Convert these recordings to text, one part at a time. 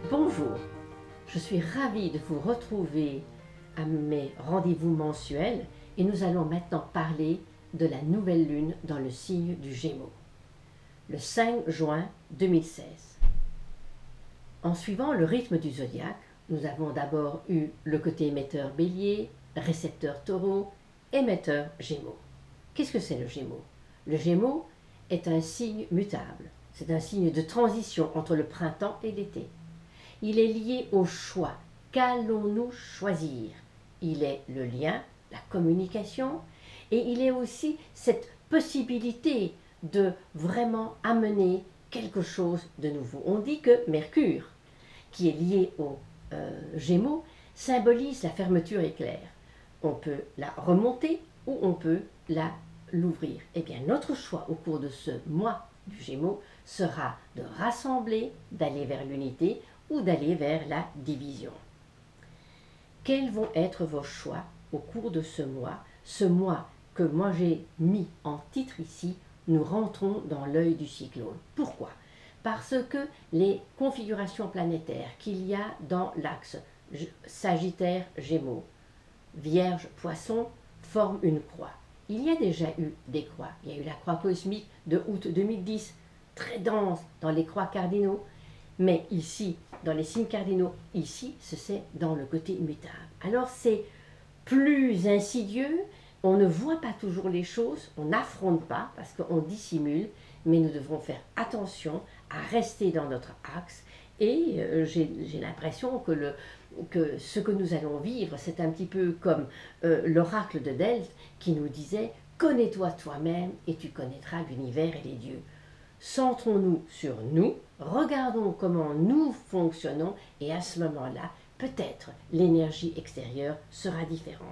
Bonjour, je suis ravie de vous retrouver à mes rendez-vous mensuels et nous allons maintenant parler de la nouvelle lune dans le signe du Gémeaux, le 5 juin 2016. En suivant le rythme du zodiaque, nous avons d'abord eu le côté émetteur Bélier, récepteur Taureau, émetteur Gémeaux. Qu'est-ce que c'est le Gémeaux? Le Gémeaux est un signe mutable, c'est un signe de transition entre le printemps et l'été. Il est lié au choix. Qu'allons-nous choisir? Il est le lien, la communication, et il est aussi cette possibilité de vraiment amener quelque chose de nouveau. On dit que Mercure, qui est lié aux Gémeaux, symbolise la fermeture éclair. On peut la remonter ou on peut l'ouvrir. Eh bien, notre choix au cours de ce mois du Gémeaux sera de rassembler, d'aller vers l'unité ou d'aller vers la division. Quels vont être vos choix au cours de ce mois que moi j'ai mis en titre ici, nous rentrons dans l'œil du cyclone. Pourquoi? Parce que les configurations planétaires qu'il y a dans l'axe Sagittaire, Gémeaux, Vierge, Poisson forment une croix. Il y a déjà eu des croix. Il y a eu la croix cosmique de août 2010, très dense dans les croix cardinaux. Mais ici, dans les signes cardinaux, ici, c'est dans le côté mutable. Alors c'est plus insidieux, on ne voit pas toujours les choses, on n'affronte pas parce qu'on dissimule, mais nous devons faire attention à rester dans notre axe. Et j'ai l'impression que ce que nous allons vivre, c'est un petit peu comme l'oracle de Delphes qui nous disait « Connais-toi toi-même et tu connaîtras l'univers et les dieux ». Centrons-nous sur nous, regardons comment nous fonctionnons et à ce moment-là, peut-être l'énergie extérieure sera différente.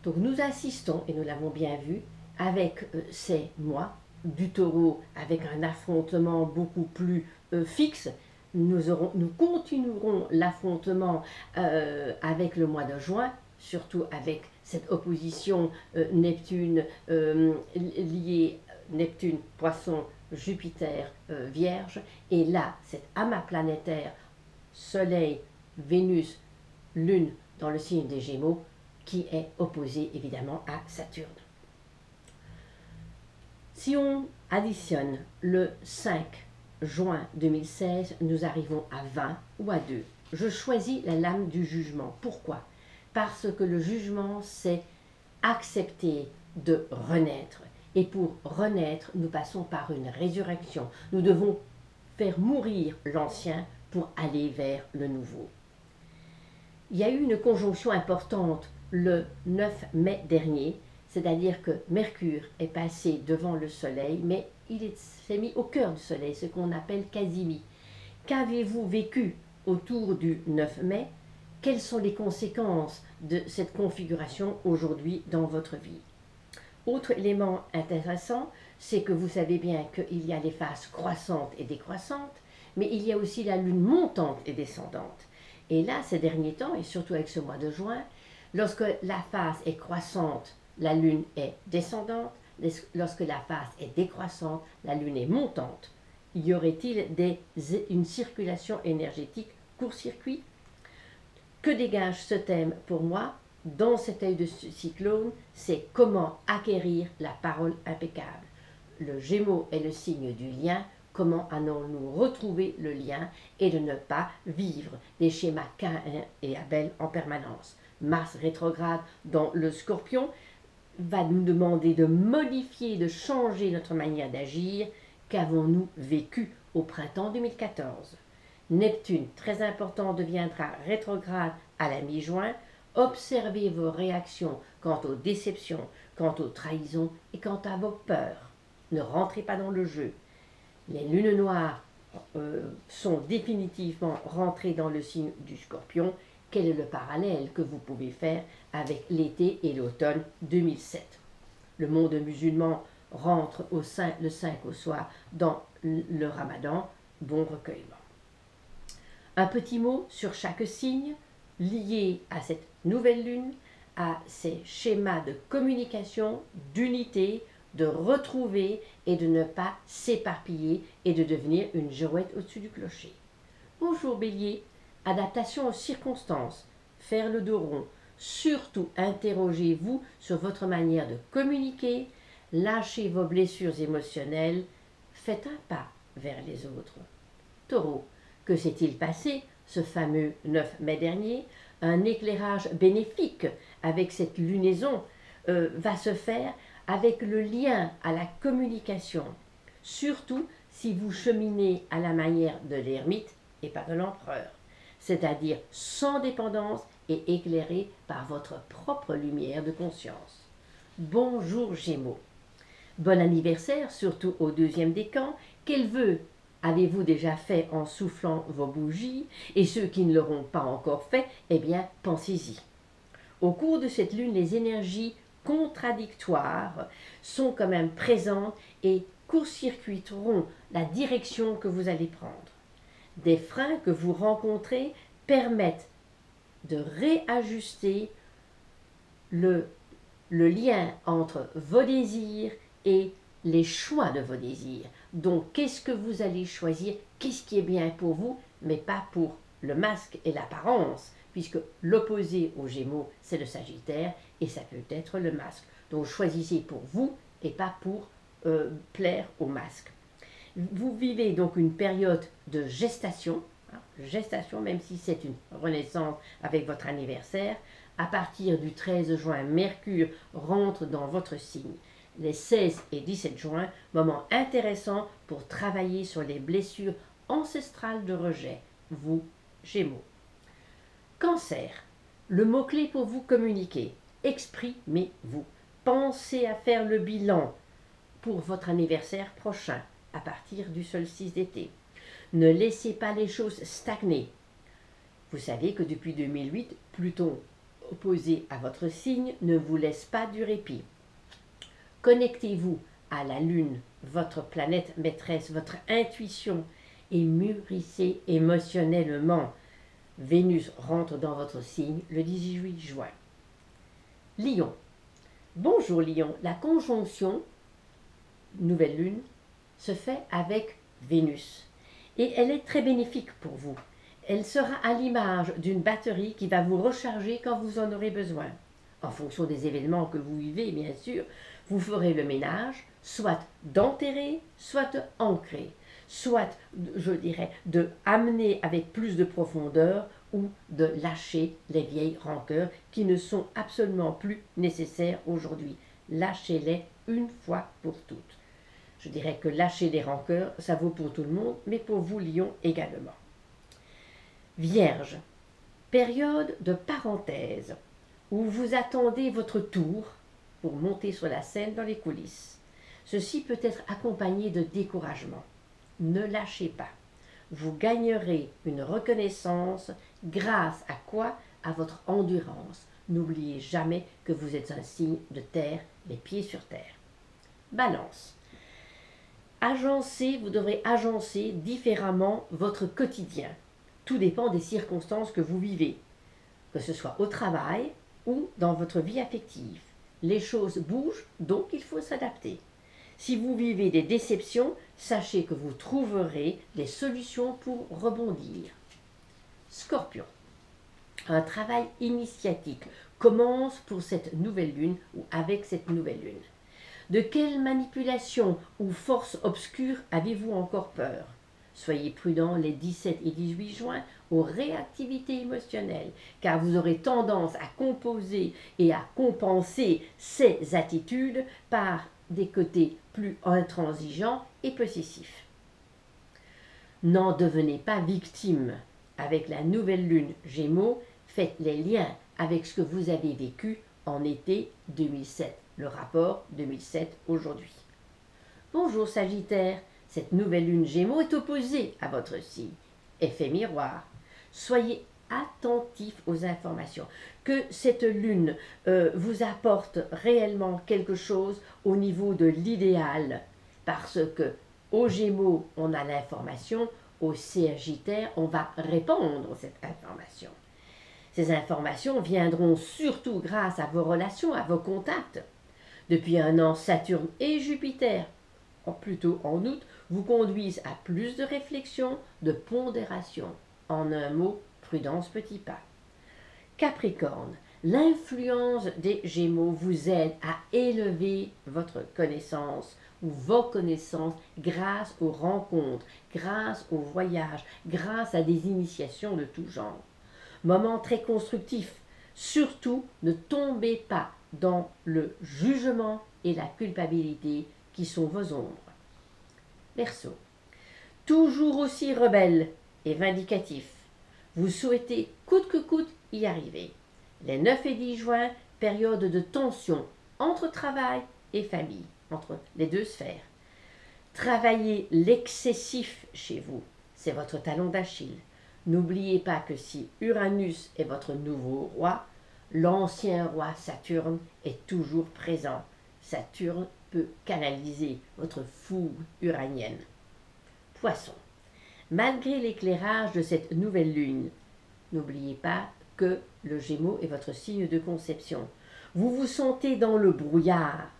Donc nous assistons, et nous l'avons bien vu, avec ces mois du Taureau, avec un affrontement beaucoup plus fixe. Nous continuerons l'affrontement avec le mois de juin, surtout avec cette opposition Neptune liée Neptune, Poisson, Jupiter, Vierge, et là, cet amas planétaire, Soleil, Vénus, Lune, dans le signe des Gémeaux, qui est opposé évidemment à Saturne. Si on additionne le 5 juin 2016, nous arrivons à 20 ou à 2. Je choisis la lame du jugement. Pourquoi? Parce que le jugement, c'est accepter de renaître. Et pour renaître, nous passons par une résurrection. Nous devons faire mourir l'ancien pour aller vers le nouveau. Il y a eu une conjonction importante le 9 mai dernier, c'est-à-dire que Mercure est passé devant le Soleil, mais il s'est mis au cœur du Soleil, ce qu'on appelle quasimi. Qu'avez-vous vécu autour du 9 mai? Quelles sont les conséquences de cette configuration aujourd'hui dans votre vie? Autre élément intéressant, c'est que vous savez bien qu'il y a les phases croissantes et décroissantes, mais il y a aussi la lune montante et descendante. Et là, ces derniers temps, et surtout avec ce mois de juin, lorsque la phase est croissante, la lune est descendante, lorsque la phase est décroissante, la lune est montante. Y aurait-il une circulation énergétique court-circuit? Que dégage ce thème pour moi? Dans cet œil de cyclone, c'est comment acquérir la parole impeccable. Le Gémeaux est le signe du lien. Comment allons-nous retrouver le lien et de ne pas vivre des schémas Caïn et Abel en permanence? Mars rétrograde dans le Scorpion va nous demander de modifier, de changer notre manière d'agir. Qu'avons-nous vécu au printemps 2014? Neptune, très important, deviendra rétrograde à la mi-juin. Observez vos réactions quant aux déceptions, quant aux trahisons et quant à vos peurs. Ne rentrez pas dans le jeu. Les lunes noires sont définitivement rentrées dans le signe du Scorpion. Quel est le parallèle que vous pouvez faire avec l'été et l'automne 2007? Le monde musulman rentre le 5 au soir dans le Ramadan. Bon recueillement. Un petit mot sur chaque signe lié à cette nouvelle lune, à ces schémas de communication, d'unité, de retrouver et de ne pas s'éparpiller et de devenir une girouette au-dessus du clocher. Bonjour Bélier, adaptation aux circonstances, faire le dos rond. Surtout interrogez-vous sur votre manière de communiquer, lâchez vos blessures émotionnelles, faites un pas vers les autres. Taureau, que s'est-il passé ce fameux 9 mai dernier? Un éclairage bénéfique avec cette lunaison va se faire avec le lien à la communication, surtout si vous cheminez à la manière de l'ermite et pas de l'empereur, c'est-à-dire sans dépendance et éclairé par votre propre lumière de conscience. Bonjour Gémeaux. Bon anniversaire, surtout au deuxième décan. Quel vœu avez-vous déjà fait en soufflant vos bougies? Et ceux qui ne l'auront pas encore fait, eh bien, pensez-y. Au cours de cette lune, les énergies contradictoires sont quand même présentes et court-circuiteront la direction que vous allez prendre. Des freins que vous rencontrez permettent de réajuster le lien entre vos désirs et les choix de vos désirs. Donc, qu'est-ce que vous allez choisir? Qu'est-ce qui est bien pour vous, mais pas pour le masque et l'apparence, puisque l'opposé au Gémeaux, c'est le Sagittaire, et ça peut être le masque. Donc, choisissez pour vous et pas pour plaire au masque. Vous vivez donc une période de gestation, même si c'est une renaissance avec votre anniversaire. À partir du 13 juin, Mercure rentre dans votre signe. Les 16 et 17 juin, moment intéressant pour travailler sur les blessures ancestrales de rejet, vous, Gémeaux. Cancer, le mot-clé pour vous communiquer, exprimez-vous. Pensez à faire le bilan pour votre anniversaire prochain, à partir du solstice d'été. Ne laissez pas les choses stagner. Vous savez que depuis 2008, Pluton, opposé à votre signe, ne vous laisse pas du répit. Connectez-vous à la Lune, votre planète maîtresse, votre intuition, et mûrissez émotionnellement. Vénus rentre dans votre signe le 18 juin. Lion. Bonjour Lion, la conjonction nouvelle lune se fait avec Vénus et elle est très bénéfique pour vous. Elle sera à l'image d'une batterie qui va vous recharger quand vous en aurez besoin. En fonction des événements que vous vivez, bien sûr, vous ferez le ménage, soit d'enterrer, soit d'ancrer, soit, je dirais, de amener avec plus de profondeur ou de lâcher les vieilles rancœurs qui ne sont absolument plus nécessaires aujourd'hui. Lâchez-les une fois pour toutes. Je dirais que lâcher les rancœurs, ça vaut pour tout le monde, mais pour vous, Lion, également. Vierge, période de parenthèse, où vous attendez votre tour pour monter sur la scène dans les coulisses. Ceci peut être accompagné de découragement. Ne lâchez pas. Vous gagnerez une reconnaissance grâce à quoi? À votre endurance. N'oubliez jamais que vous êtes un signe de terre, les pieds sur terre. Balance. Vous devrez agencer différemment votre quotidien. Tout dépend des circonstances que vous vivez, que ce soit au travail ou dans votre vie affective. Les choses bougent, donc il faut s'adapter. Si vous vivez des déceptions, sachez que vous trouverez des solutions pour rebondir. Scorpion. Un travail initiatique commence pour cette nouvelle lune ou avec cette nouvelle lune. De quelle manipulation ou force obscure avez-vous encore peur? Soyez prudent les 17 et 18 juin aux réactivités émotionnelles, car vous aurez tendance à composer et à compenser ces attitudes par des côtés plus intransigeants et possessifs. N'en devenez pas victime. Avec la nouvelle lune Gémeaux, faites les liens avec ce que vous avez vécu en été 2007. Le rapport 2007 aujourd'hui. Bonjour Sagittaire, cette nouvelle lune Gémeaux est opposée à votre signe. Effet miroir. Soyez attentif aux informations. Que cette lune vous apporte réellement quelque chose au niveau de l'idéal. Parce que au Gémeaux, on a l'information, au Sagittaire, on va répandre cette information. Ces informations viendront surtout grâce à vos relations, à vos contacts. Depuis un an, Saturne et Jupiter, plutôt en août, vous conduisent à plus de réflexion, de pondération. En un mot, prudence petit pas. Capricorne, l'influence des Gémeaux vous aide à élever votre connaissance ou vos connaissances grâce aux rencontres, grâce aux voyages, grâce à des initiations de tout genre. Moment très constructif. Surtout, ne tombez pas dans le jugement et la culpabilité qui sont vos ombres. Verseau, toujours aussi rebelle et vindicatif. Vous souhaitez coûte que coûte y arriver. Les 9 et 10 juin, période de tension entre travail et famille, entre les deux sphères. Travaillez l'excessif chez vous, c'est votre talon d'Achille. N'oubliez pas que si Uranus est votre nouveau roi, l'ancien roi Saturne est toujours présent. Saturne peut canaliser votre fougue uranienne. Poisson, malgré l'éclairage de cette nouvelle lune, n'oubliez pas que le Gémeaux est votre signe de conception. Vous vous sentez dans le brouillard.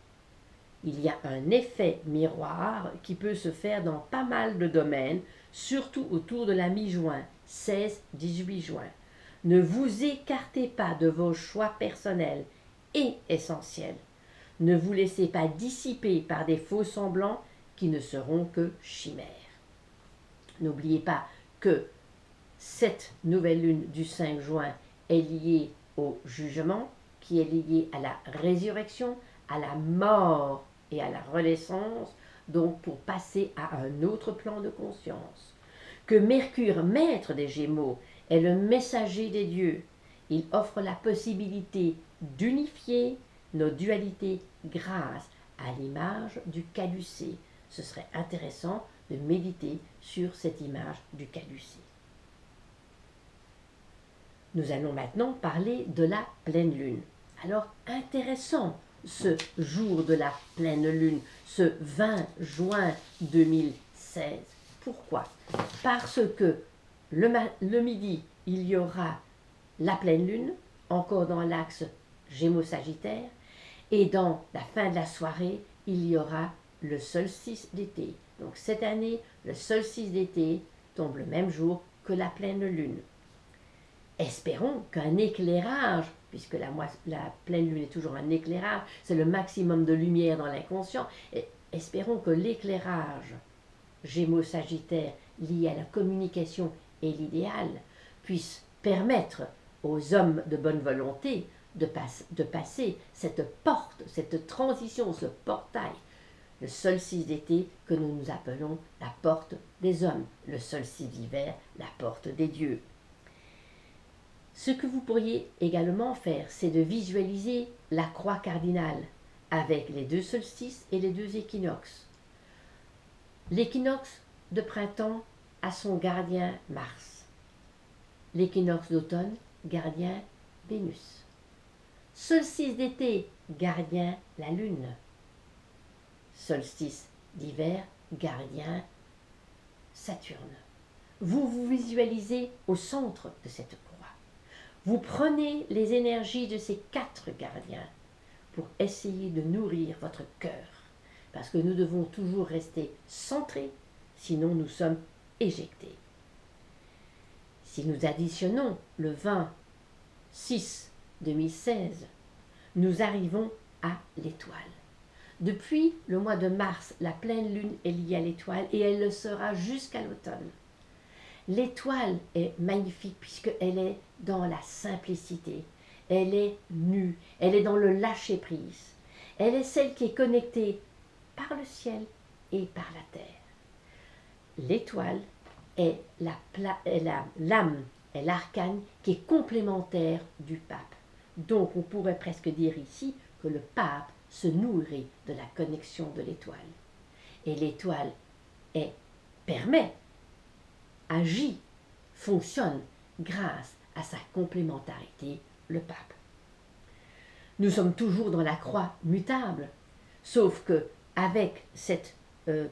Il y a un effet miroir qui peut se faire dans pas mal de domaines, surtout autour de la mi-juin, 16-18 juin. Ne vous écartez pas de vos choix personnels et essentiels. Ne vous laissez pas dissiper par des faux semblants qui ne seront que chimères. N'oubliez pas que cette nouvelle lune du 5 juin est liée au jugement, qui est lié à la résurrection, à la mort et à la renaissance, donc pour passer à un autre plan de conscience. Que Mercure, maître des Gémeaux, est le messager des dieux. Il offre la possibilité d'unifier nos dualités grâce à l'image du caducée. Ce serait intéressant de méditer sur cette image du caducée. Nous allons maintenant parler de la pleine lune. Alors, intéressant ce jour de la pleine lune, ce 20 juin 2016. Pourquoi? Parce que le midi, il y aura la pleine lune, encore dans l'axe Gémeaux-Sagittaire, et dans la fin de la soirée, il y aura le solstice d'été. Donc cette année, le solstice d'été tombe le même jour que la pleine lune. Espérons qu'un éclairage, puisque la pleine lune est toujours un éclairage, c'est le maximum de lumière dans l'inconscient, et espérons que l'éclairage Gémeaux-Sagittaire lié à la communication et l'idéal puisse permettre aux hommes de bonne volonté de passer cette porte, cette transition, ce portail, le solstice d'été que nous appelons la porte des hommes, le solstice d'hiver, la porte des dieux. Ce que vous pourriez également faire, c'est de visualiser la croix cardinale avec les deux solstices et les deux équinoxes. L'équinoxe de printemps a son gardien Mars. L'équinoxe d'automne, gardien Vénus. Solstice d'été, gardien la Lune. Solstice d'hiver, gardien Saturne. Vous vous visualisez au centre de cette croix. Vous prenez les énergies de ces 4 gardiens pour essayer de nourrir votre cœur. Parce que nous devons toujours rester centrés, sinon nous sommes éjectés. Si nous additionnons le 20-6-2016, nous arrivons à l'étoile. Depuis le mois de mars, la pleine lune est liée à l'étoile et elle le sera jusqu'à l'automne. L'étoile est magnifique puisqu'elle est dans la simplicité, elle est nue, elle est dans le lâcher-prise. Elle est celle qui est connectée par le ciel et par la terre. L'étoile est l'âme, est l'arcane qui est complémentaire du pape. Donc on pourrait presque dire ici que le pape se nourrit de la connexion de l'étoile. Et l'étoile permet, agit, fonctionne grâce à sa complémentarité, le pape. Nous sommes toujours dans la croix mutable, sauf que avec cette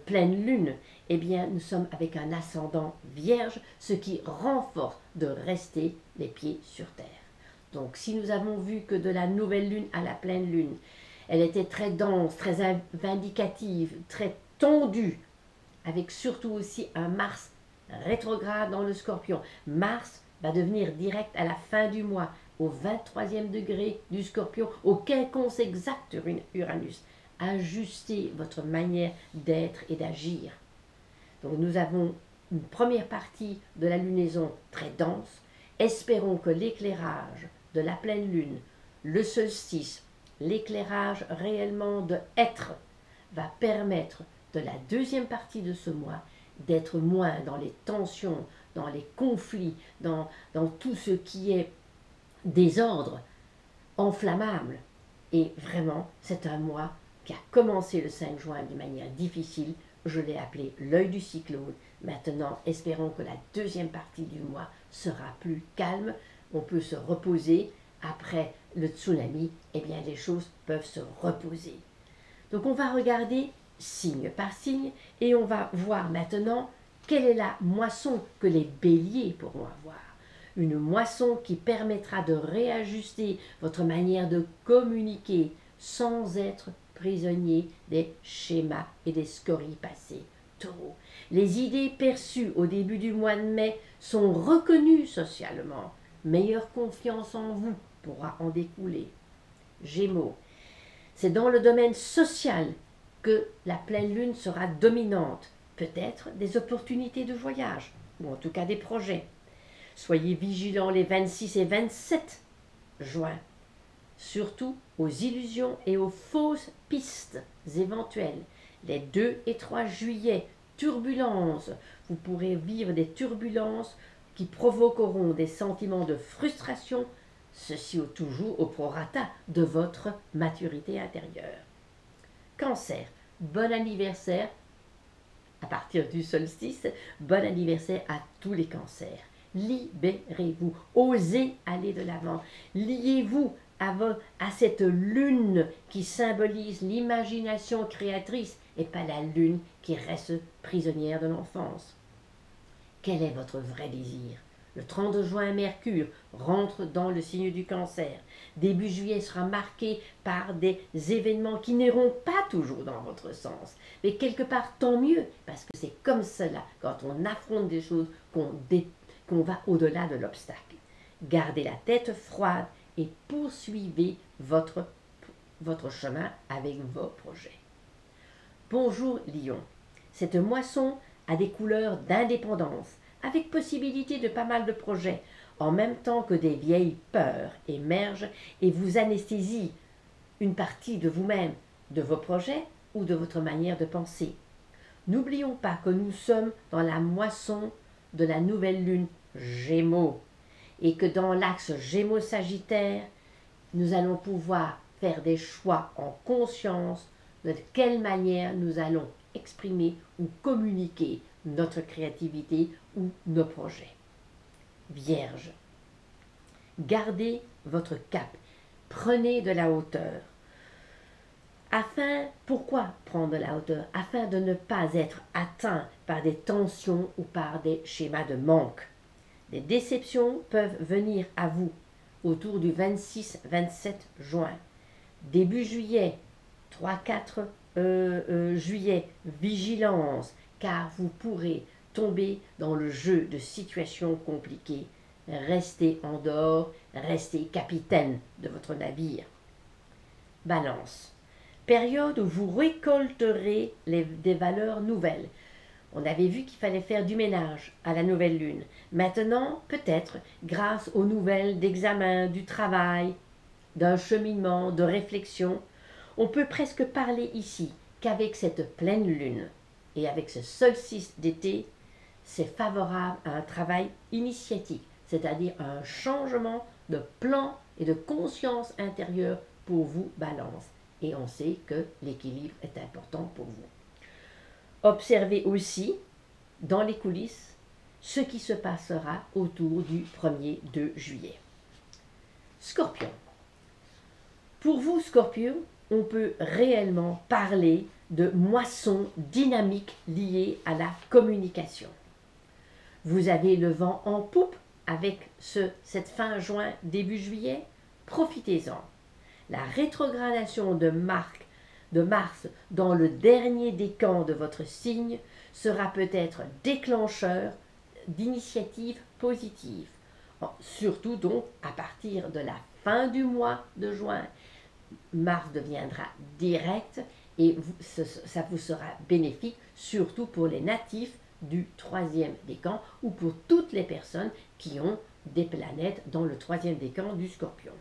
pleine lune, eh bien, nous sommes avec un ascendant vierge, ce qui renforce de rester les pieds sur terre. Donc, si nous avons vu que de la nouvelle lune à la pleine lune, elle était très dense, très vindicative, très tendue, avec surtout aussi un Mars rétrograde dans le Scorpion. Mars va devenir direct à la fin du mois, au 23e degré du Scorpion, au quinconce exact Uranus. Ajustez votre manière d'être et d'agir. Donc nous avons une première partie de la lunaison très dense. Espérons que l'éclairage de la pleine lune, le solstice, l'éclairage réellement de être va permettre de la deuxième partie de ce mois d'être moins dans les tensions, dans les conflits, dans tout ce qui est désordre, enflammable. Et vraiment, c'est un mois qui a commencé le 5 juin de manière difficile. Je l'ai appelé l'œil du cyclone. Maintenant, espérons que la deuxième partie du mois sera plus calme. On peut se reposer. Après le tsunami, eh bien, les choses peuvent se reposer. Donc, on va regarder signe par signe et on va voir maintenant quelle est la moisson que les béliers pourront avoir. Une moisson qui permettra de réajuster votre manière de communiquer sans être prisonnier des schémas et des scories passées. Taureau, les idées perçues au début du mois de mai sont reconnues socialement. Meilleure confiance en vous pourra en découler. Gémeaux, c'est dans le domaine social que la pleine lune sera dominante. Peut-être des opportunités de voyage, ou en tout cas des projets. Soyez vigilants les 26 et 27 juin, surtout aux illusions et aux fausses pistes éventuelles. Les 2 et 3 juillet, turbulences. Vous pourrez vivre des turbulences qui provoqueront des sentiments de frustration, ceci toujours au prorata de votre maturité intérieure. Cancer, bon anniversaire à partir du solstice, bon anniversaire à tous les cancers. Libérez-vous, osez aller de l'avant, liez-vous à cette lune qui symbolise l'imagination créatrice et pas la lune qui reste prisonnière de l'enfance. Quel est votre vrai désir? Le 30 juin, Mercure rentre dans le signe du Cancer. Début juillet sera marqué par des événements qui n'iront pas toujours dans votre sens. Mais quelque part, tant mieux, parce que c'est comme cela, quand on affronte des choses, qu'on va au-delà de l'obstacle. Gardez la tête froide et poursuivez votre chemin avec vos projets. Bonjour Lion. Cette moisson a des couleurs d'indépendance, avec possibilité de pas mal de projets, en même temps que des vieilles peurs émergent et vous anesthésient une partie de vous-même, de vos projets ou de votre manière de penser. N'oublions pas que nous sommes dans la moisson de la nouvelle lune Gémeaux et que dans l'axe Gémeaux-Sagittaire, nous allons pouvoir faire des choix en conscience de quelle manière nous allons exprimer ou communiquer notre créativité ou nos projets. Vierge, gardez votre cap, prenez de la hauteur. Pourquoi prendre de la hauteur? Afin de ne pas être atteint par des tensions ou par des schémas de manque. Des déceptions peuvent venir à vous autour du 26-27 juin. Début juillet, 3-4 juillet, vigilance, car vous pourrez tomber dans le jeu de situations compliquées. Restez en dehors, restez capitaine de votre navire. Balance, période où vous récolterez des valeurs nouvelles. On avait vu qu'il fallait faire du ménage à la nouvelle lune. Maintenant, peut-être, grâce aux nouvelles d'examen, du travail, d'un cheminement, de réflexion, on peut presque parler ici qu'avec cette pleine lune et avec ce solstice d'été, c'est favorable à un travail initiatique, c'est-à-dire un changement de plan et de conscience intérieure pour vous, Balance. Et on sait que l'équilibre est important pour vous. Observez aussi, dans les coulisses, ce qui se passera autour du 1er 2 juillet. Scorpion. Pour vous, Scorpion, on peut réellement parler de moisson dynamique liée à la communication. Vous avez le vent en poupe avec cette fin juin, début juillet. Profitez-en. La rétrogradation de Mars dans le dernier décan de votre signe sera peut-être déclencheur d'initiatives positives. Surtout donc à partir de la fin du mois de juin, Mars deviendra direct et ça vous sera bénéfique, surtout pour les natifs du troisième décan ou pour toutes les personnes qui ont des planètes dans le troisième décan du Scorpion.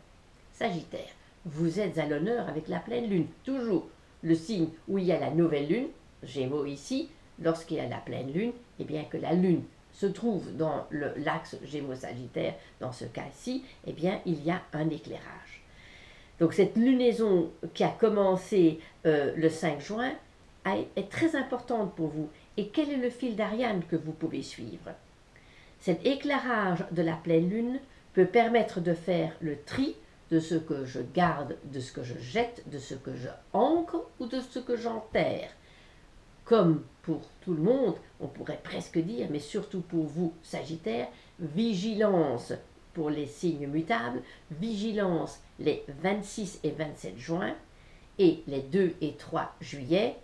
Sagittaire, vous êtes à l'honneur avec la pleine lune, toujours le signe où il y a la nouvelle lune, Gémeaux ici, lorsqu'il y a la pleine lune, et bien que la lune se trouve dans l'axe Gémeaux-Sagittaire, dans ce cas-ci, eh bien il y a un éclairage. Donc cette lunaison qui a commencé le 5 juin est très importante pour vous. Et quel est le fil d'Ariane que vous pouvez suivre? Cet éclairage de la pleine lune peut permettre de faire le tri de ce que je garde, de ce que je jette, de ce que je ancre ou de ce que j'enterre. Comme pour tout le monde, on pourrait presque dire, mais surtout pour vous, Sagittaire, vigilance pour les signes mutables, vigilance les 26 et 27 juin et les 2 et 3 juillet,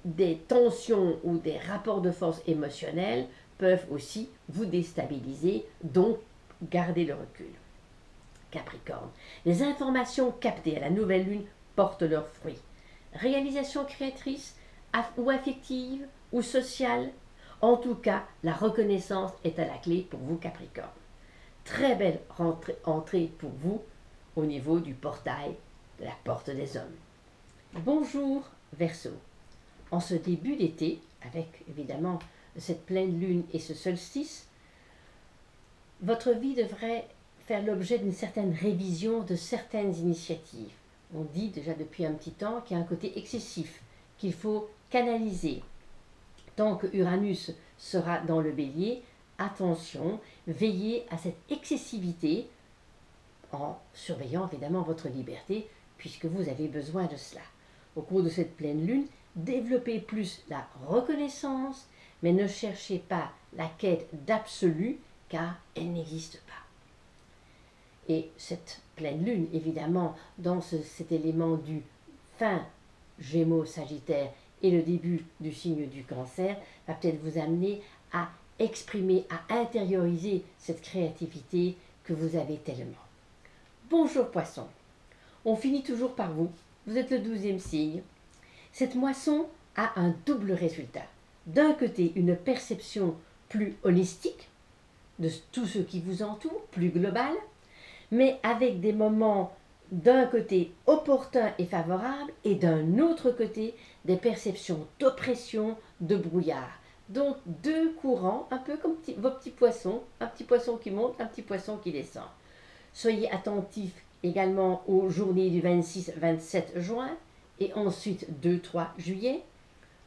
des tensions ou des rapports de force émotionnels peuvent aussi vous déstabiliser, donc gardez le recul. Capricorne, les informations captées à la nouvelle lune portent leurs fruits. Réalisation créatrice ou affective ou sociale, en tout cas, la reconnaissance est à la clé pour vous, Capricorne. Très belle entrée pour vous au niveau du portail de la porte des hommes. Bonjour, Verseau. En ce début d'été, avec évidemment cette pleine lune et ce solstice, votre vie devrait faire l'objet d'une certaine révision de certaines initiatives. On dit déjà depuis un petit temps qu'il y a un côté excessif, qu'il faut canaliser. Tant que Uranus sera dans le Bélier, attention, veillez à cette excessivité en surveillant évidemment votre liberté, puisque vous avez besoin de cela. Au cours de cette pleine lune, développez plus la reconnaissance, mais ne cherchez pas la quête d'absolu, car elle n'existe pas. Et cette pleine lune, évidemment, dans cet élément du fin Gémeaux-Sagittaire et le début du signe du Cancer, va peut-être vous amener à exprimer, à intérioriser cette créativité que vous avez tellement. Bonjour Poisson, on finit toujours par vous, vous êtes le 12e signe. Cette moisson a un double résultat. D'un côté, une perception plus holistique de tout ce qui vous entoure, plus globale, mais avec des moments d'un côté opportuns et favorables et d'un autre côté des perceptions d'oppression, de brouillard. Donc deux courants, un peu comme vos petits poissons, un petit poisson qui monte, un petit poisson qui descend. Soyez attentifs également aux journées du 26-27 juin et ensuite 2-3 juillet.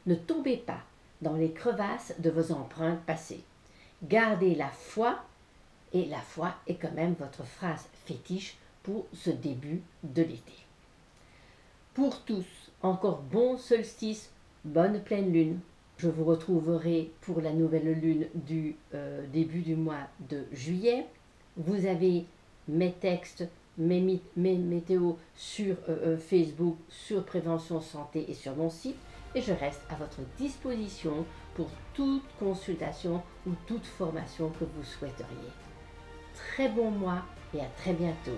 Ne tombez pas dans les crevasses de vos empreintes passées. Gardez la foi, et la foi est quand même votre phrase fétiche pour ce début de l'été. Pour tous, encore bon solstice, bonne pleine lune. Je vous retrouverai pour la nouvelle lune du début du mois de juillet. Vous avez mes textes, mes météos sur Facebook, sur Prévention Santé et sur mon site. Et je reste à votre disposition pour toute consultation ou toute formation que vous souhaiteriez. Très bon mois et à très bientôt.